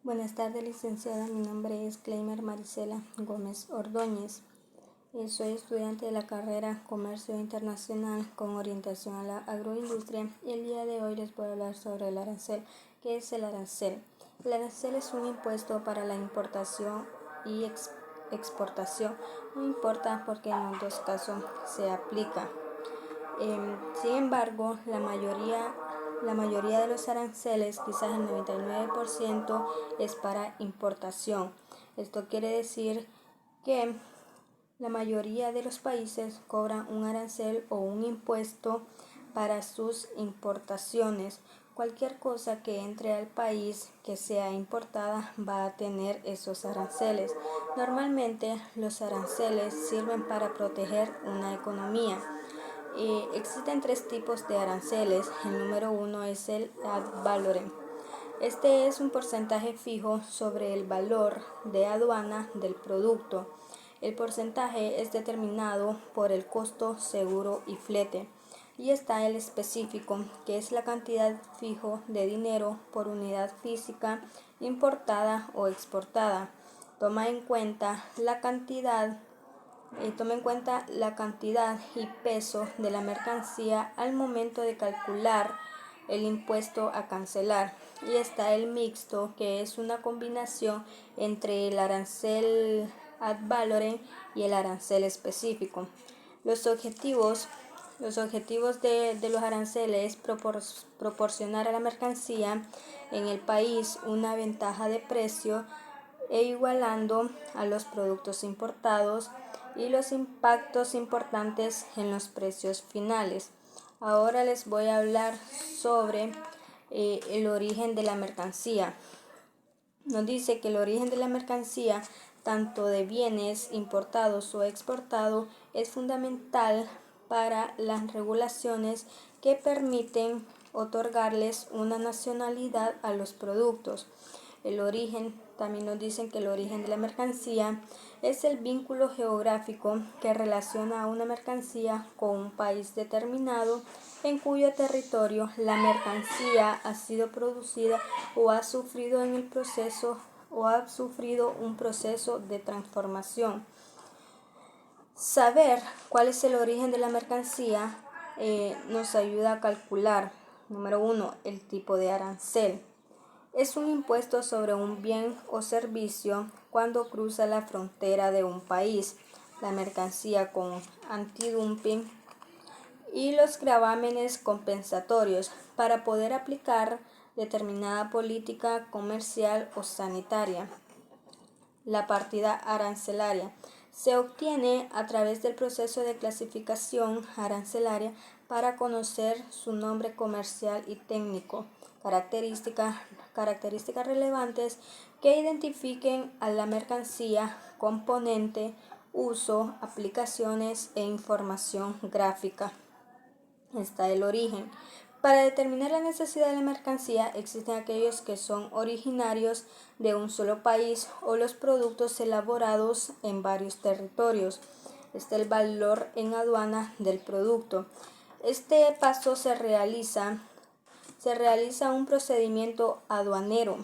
Buenas tardes, licenciada. Mi nombre es Cleimer Marisela Gómez Ordóñez. Soy estudiante de la carrera Comercio Internacional con orientación a la agroindustria y el día de hoy les voy a hablar sobre el arancel. ¿Qué es el arancel? El arancel es un impuesto para la importación y exportación. No importa porque en los dos casos se aplica. Sin embargo, la mayoría de los aranceles, quizás el 99%, es para importación. Esto quiere decir que la mayoría de los países cobran un arancel o un impuesto para sus importaciones. Cualquier cosa que entre al país que sea importada va a tener esos aranceles. Normalmente los aranceles sirven para proteger una economía. Existen tres tipos de aranceles. El número uno es el ad valorem. Este es un porcentaje fijo sobre el valor de aduana del producto. El porcentaje es determinado por el costo, seguro y flete. Y está el específico, que es la cantidad fijo de dinero por unidad física importada o exportada. Toma en cuenta la cantidad y peso de la mercancía al momento de calcular el impuesto a cancelar. Y está el mixto, que es una combinación entre el arancel ad valorem y el arancel específico. Los objetivos de los aranceles es proporcionar a la mercancía en el país una ventaja de precio e igualando a los productos importados y los impactos importantes en los precios finales. Ahora les voy a hablar sobre el origen de la mercancía. Nos dice que el origen de la mercancía, tanto de bienes importados o exportados, es fundamental para las regulaciones que permiten otorgarles una nacionalidad a los productos. El origen, también nos dicen que el origen de la mercancía es el vínculo geográfico que relaciona a una mercancía con un país determinado en cuyo territorio la mercancía ha sido producida o ha sufrido un proceso de transformación. Saber cuál es el origen de la mercancía nos ayuda a calcular, número uno, el tipo de arancel. Es un impuesto sobre un bien o servicio cuando cruza la frontera de un país. La mercancía con antidumping y los gravámenes compensatorios para poder aplicar determinada política comercial o sanitaria. La partida arancelaria se obtiene a través del proceso de clasificación arancelaria para conocer su nombre comercial y técnico, características relevantes que identifiquen a la mercancía, componente, uso, aplicaciones e información gráfica. Está el origen. Para determinar la necesidad de la mercancía existen aquellos que son originarios de un solo país o los productos elaborados en varios territorios. Está el valor en aduana del producto. Este paso se realiza un procedimiento aduanero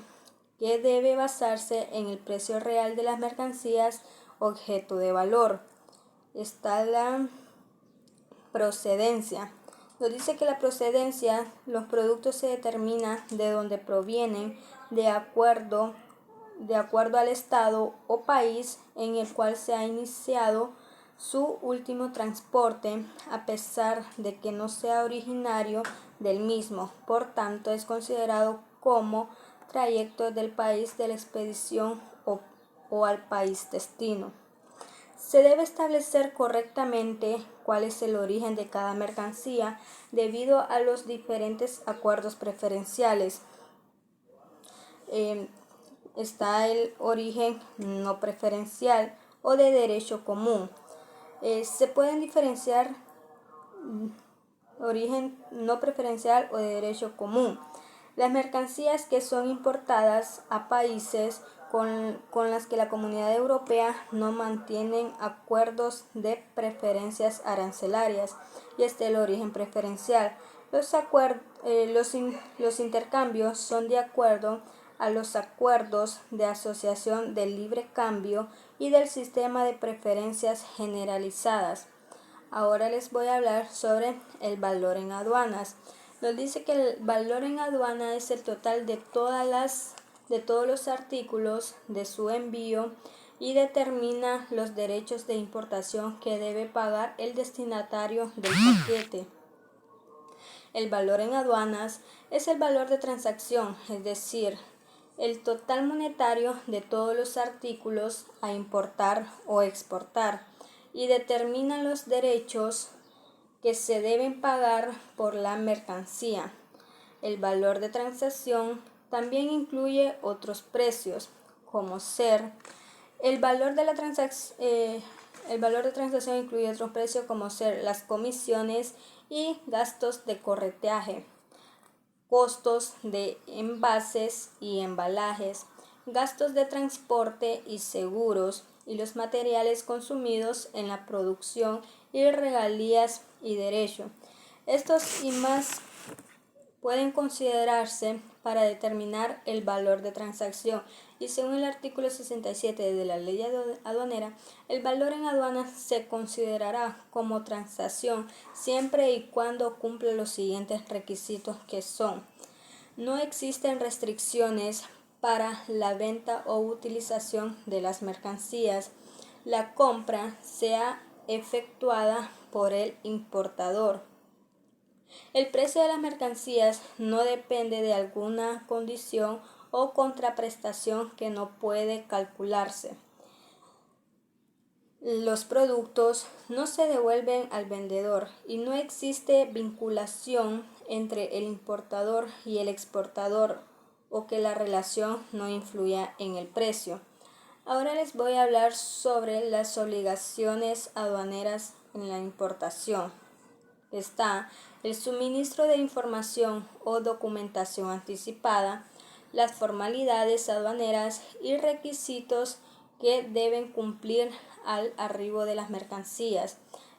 que debe basarse en el precio real de las mercancías objeto de valor. Está la procedencia. Nos dice que la procedencia, los productos se determina de dónde provienen de acuerdo al estado o país en el cual se ha iniciado su último transporte, a pesar de que no sea originario del mismo. Por tanto, es considerado como trayecto del país de la expedición o al país destino. Se debe establecer correctamente cuál es el origen de cada mercancía debido a los diferentes acuerdos preferenciales. Está el origen no preferencial o de derecho común. Se pueden diferenciar origen no preferencial o de derecho común. Las mercancías que son importadas a países con las que la Comunidad Europea no mantienen acuerdos de preferencias arancelarias, y este es el origen preferencial. Los intercambios son de acuerdo a los acuerdos de asociación de libre cambio y del sistema de preferencias generalizadas. Ahora les voy a hablar sobre el valor en aduanas. Nos dice que el valor en aduana es el total de todos los artículos de su envío y determina los derechos de importación que debe pagar el destinatario del paquete. El valor en aduanas es el valor de transacción, es decir, el total monetario de todos los artículos a importar o exportar, y determina los derechos que se deben pagar por la mercancía. El valor de transacción también incluye otros precios, como ser el valor de transacción incluye otros precios como ser las comisiones y gastos de correteaje, costos de envases y embalajes, gastos de transporte y seguros, y los materiales consumidos en la producción y regalías y derecho. Estos y más pueden considerarse para determinar el valor de transacción, y según el artículo 67 de la ley aduanera, el valor en aduanas se considerará como transacción siempre y cuando cumpla los siguientes requisitos, que son: no existen restricciones para la venta o utilización de las mercancías, la compra sea efectuada por el importador, el precio de las mercancías no depende de alguna condición o contraprestación que no puede calcularse, los productos no se devuelven al vendedor y no existe vinculación entre el importador y el exportador, o que la relación no influya en el precio. Ahora les voy a hablar sobre las obligaciones aduaneras en la importación. Está el suministro de información o documentación anticipada, las formalidades aduaneras y requisitos que deben cumplir al arribo de las mercancías,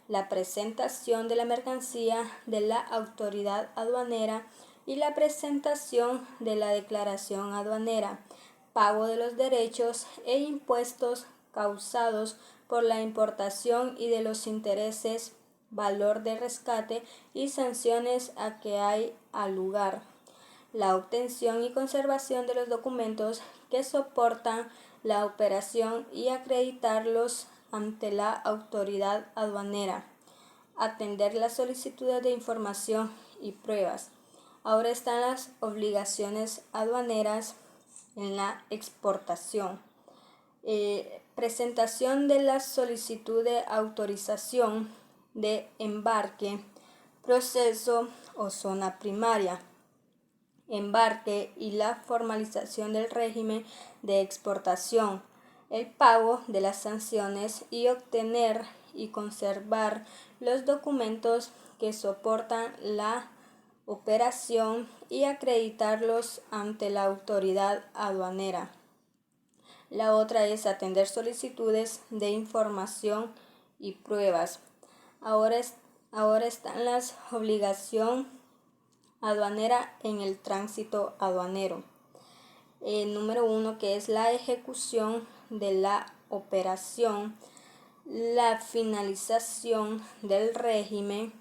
la presentación de la mercancía de la autoridad aduanera y la presentación de la declaración aduanera, pago de los derechos e impuestos causados por la importación y de los intereses, valor de rescate y sanciones a que hay al lugar, la obtención y conservación de los documentos que soportan la operación y acreditarlos ante la autoridad aduanera, atender las solicitudes de información y pruebas. Ahora están las obligaciones aduaneras en la exportación. Presentación de la solicitud de autorización de embarque, proceso o zona primaria, embarque y la formalización del régimen de exportación, el pago de las sanciones y obtener y conservar los documentos que soportan la operación y acreditarlos ante la autoridad aduanera. La otra es atender solicitudes de información y pruebas. Ahora están las obligaciones aduanera en el tránsito aduanero. Número 1, que es la ejecución de la operación, la finalización del régimen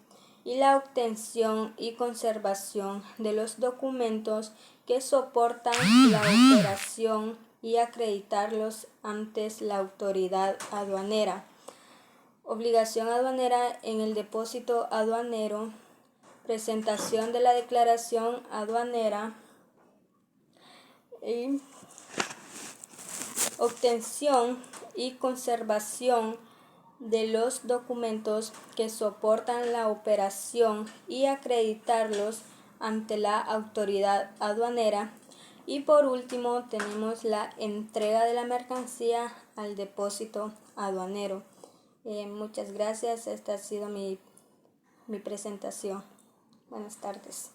y la obtención y conservación de los documentos que soportan la operación y acreditarlos ante la autoridad aduanera. Obligación aduanera en el depósito aduanero, presentación de la declaración aduanera y obtención y conservación de los documentos que soportan la operación y acreditarlos ante la autoridad aduanera. Y por último tenemos la entrega de la mercancía al depósito aduanero. Muchas gracias, esta ha sido mi presentación. Buenas tardes.